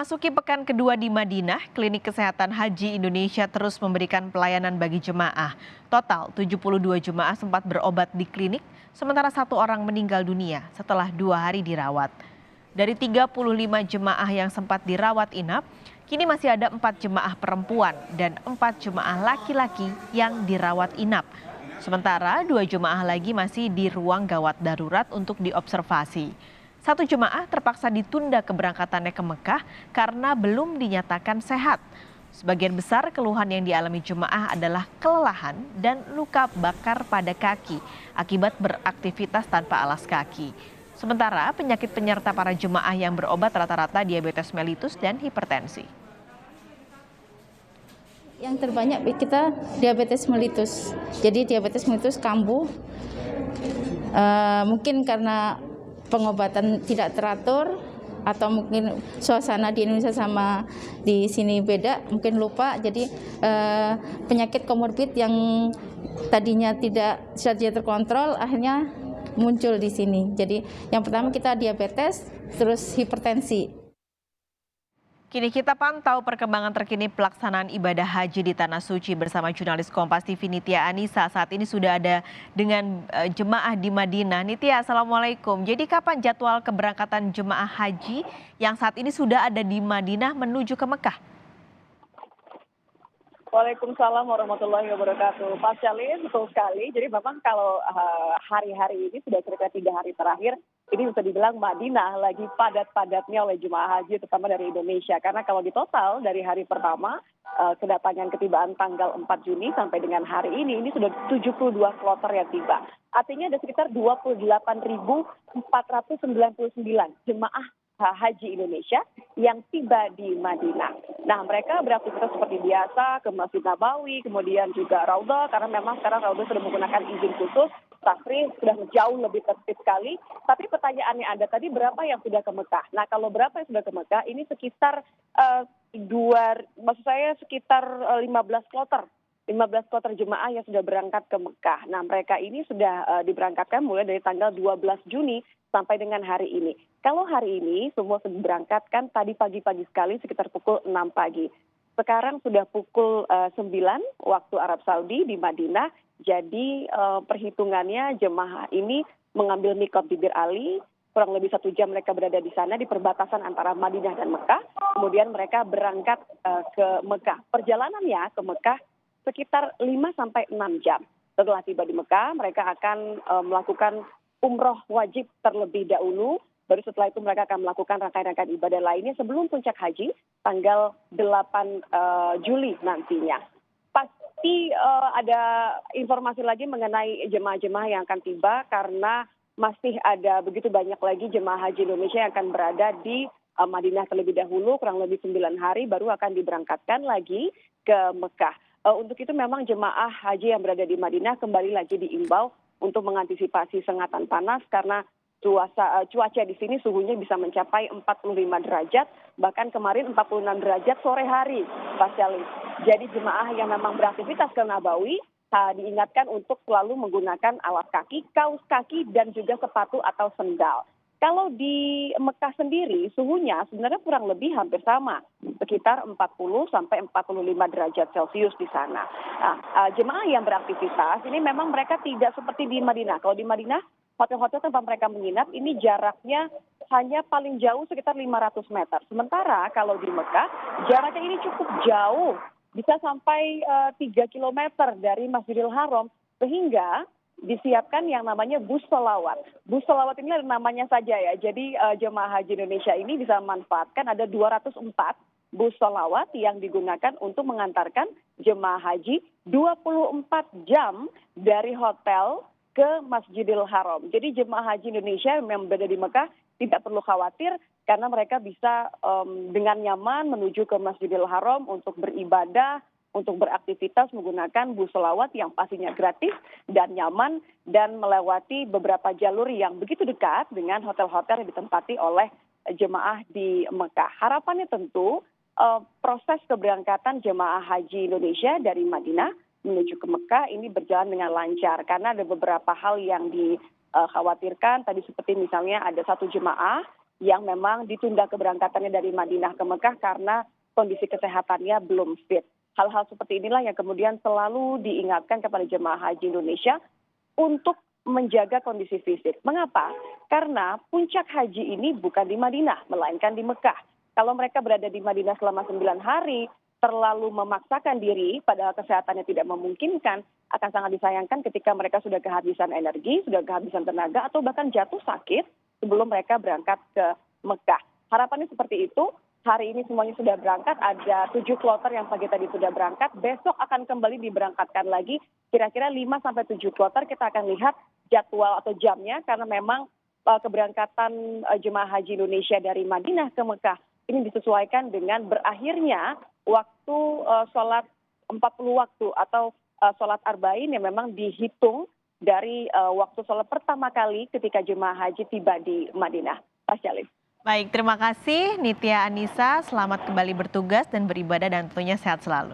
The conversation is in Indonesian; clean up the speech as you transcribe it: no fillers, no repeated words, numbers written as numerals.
Memasuki pekan kedua di Madinah, Klinik Kesehatan Haji Indonesia terus memberikan pelayanan bagi jemaah. Total 72 jemaah sempat berobat di klinik, sementara satu orang meninggal dunia setelah 2 hari dirawat. Dari 35 jemaah yang sempat dirawat inap, kini masih ada 4 jemaah perempuan dan 4 jemaah laki-laki yang dirawat inap. Sementara 2 jemaah lagi masih di ruang gawat darurat untuk diobservasi. Satu jemaah terpaksa ditunda keberangkatannya ke Mekah karena belum dinyatakan sehat. Sebagian besar keluhan yang dialami jemaah adalah kelelahan dan luka bakar pada kaki akibat beraktivitas tanpa alas kaki. Sementara penyakit penyerta para jemaah yang berobat rata-rata diabetes mellitus dan hipertensi. Yang terbanyak kita diabetes mellitus. Jadi diabetes mellitus kambuh, mungkin karena pengobatan tidak teratur atau mungkin suasana di Indonesia sama di sini beda, mungkin lupa. Jadi penyakit komorbid yang tadinya tidak terkontrol akhirnya muncul di sini. Jadi yang pertama kita diabetes, terus hipertensi. Kini kita pantau perkembangan terkini pelaksanaan ibadah haji di Tanah Suci bersama jurnalis Kompas TV Nitya Anissa. Saat ini sudah ada dengan jemaah di Madinah. Nitya, Assalamualaikum. Jadi kapan jadwal keberangkatan jemaah haji yang saat ini sudah ada di Madinah menuju ke Mekah? Waalaikumsalam warahmatullahi wabarakatuh. Pak Syalin, betul sekali. Jadi memang kalau hari-hari ini sudah kira-kira 3 hari terakhir, ini bisa dibilang Madinah lagi padat-padatnya oleh jemaah haji terutama dari Indonesia. Karena kalau di total dari hari pertama kedatangan ketibaan tanggal 4 Juni sampai dengan hari ini sudah 72 kloter yang tiba. Artinya ada sekitar 28.499 jemaah haji Indonesia yang tiba di Madinah. Nah, mereka beraktivitas seperti biasa ke Masjid Nabawi, kemudian juga Raudhah, karena memang sekarang Raudhah sudah menggunakan izin khusus, tasrih sudah jauh lebih tertib sekali. Tapi pertanyaannya ada tadi, berapa yang sudah ke Mekah? Nah, kalau berapa yang sudah ke Mekah, ini sekitar sekitar 15 kloter. 15 kloter jemaah yang sudah berangkat ke Mekah. Nah, mereka ini sudah diberangkatkan mulai dari tanggal 12 Juni sampai dengan hari ini. Kalau hari ini semua sudah berangkatkan tadi pagi-pagi sekali sekitar pukul 6 pagi. Sekarang sudah pukul 9 waktu Arab Saudi di Madinah. Jadi perhitungannya jemaah ini mengambil mikot Bibir Ali. Kurang lebih 1 jam mereka berada di sana di perbatasan antara Madinah dan Mekah. Kemudian mereka berangkat ke Mekah. Perjalanannya ke Mekah sekitar 5 sampai 6 jam. Setelah tiba di Mekah, mereka akan melakukan umroh wajib terlebih dahulu. Baru setelah itu mereka akan melakukan rangkaian-rangkaian ibadah lainnya sebelum puncak haji tanggal 8 Juli nantinya. Pasti ada informasi lagi mengenai jemaah-jemaah yang akan tiba karena masih ada begitu banyak lagi jemaah haji Indonesia yang akan berada di Madinah terlebih dahulu, kurang lebih 9 hari baru akan diberangkatkan lagi ke Mekah. Untuk itu memang jemaah haji yang berada di Madinah kembali lagi diimbau untuk mengantisipasi sengatan panas karena cuaca di sini suhunya bisa mencapai 45 derajat, bahkan kemarin 46 derajat sore hari, Pak Syalin. Jadi jemaah yang memang beraktivitas ke Nabawi diingatkan untuk selalu menggunakan alas kaki, kaos kaki, dan juga sepatu atau sendal. Kalau di Mekah sendiri suhunya sebenarnya kurang lebih hampir sama, sekitar 40 sampai 45 derajat Celcius di sana. Nah, jemaah yang beraktivitas ini memang mereka tidak seperti di Madinah. Kalau di Madinah, hotel-hotel tempat mereka menginap ini jaraknya hanya paling jauh sekitar 500 meter. Sementara kalau di Mekah jaraknya ini cukup jauh, bisa sampai 3 kilometer dari Masjidil Haram, sehingga disiapkan yang namanya bus sholawat. Bus sholawat ini ada namanya saja ya. Jadi jemaah haji Indonesia ini bisa memanfaatkan ada 204 bus sholawat yang digunakan untuk mengantarkan jemaah haji 24 jam dari hotel ke Masjidil Haram. Jadi jemaah haji Indonesia yang berada di Mekah tidak perlu khawatir karena mereka bisa dengan nyaman menuju ke Masjidil Haram untuk beribadah, untuk beraktivitas menggunakan bus sholawat yang pastinya gratis dan nyaman dan melewati beberapa jalur yang begitu dekat dengan hotel-hotel yang ditempati oleh jemaah di Mekah. Harapannya tentu proses keberangkatan jemaah haji Indonesia dari Madinah menuju ke Mekah ini berjalan dengan lancar karena ada beberapa hal yang dikhawatirkan. Tadi seperti misalnya ada satu jemaah yang memang ditunda keberangkatannya dari Madinah ke Mekah karena kondisi kesehatannya belum fit. Hal-hal seperti inilah yang kemudian selalu diingatkan kepada jemaah haji Indonesia untuk menjaga kondisi fisik. Mengapa? Karena puncak haji ini bukan di Madinah, melainkan di Mekah. Kalau mereka berada di Madinah selama 9 hari, terlalu memaksakan diri, padahal kesehatannya tidak memungkinkan, akan sangat disayangkan ketika mereka sudah kehabisan energi, sudah kehabisan tenaga, atau bahkan jatuh sakit sebelum mereka berangkat ke Mekah. Harapannya seperti itu. Hari ini semuanya sudah berangkat, ada 7 kloter yang pagi tadi sudah berangkat. Besok akan kembali diberangkatkan lagi, kira-kira 5-7 kloter. Kita akan lihat jadwal atau jamnya, karena memang keberangkatan jemaah haji Indonesia dari Madinah ke Mekah ini disesuaikan dengan berakhirnya waktu sholat 40 waktu atau sholat arba'in yang memang dihitung dari waktu sholat pertama kali ketika jemaah haji tiba di Madinah. Pak Syalif. Baik, terima kasih Nitya Anissa. Selamat kembali bertugas dan beribadah dan tentunya sehat selalu.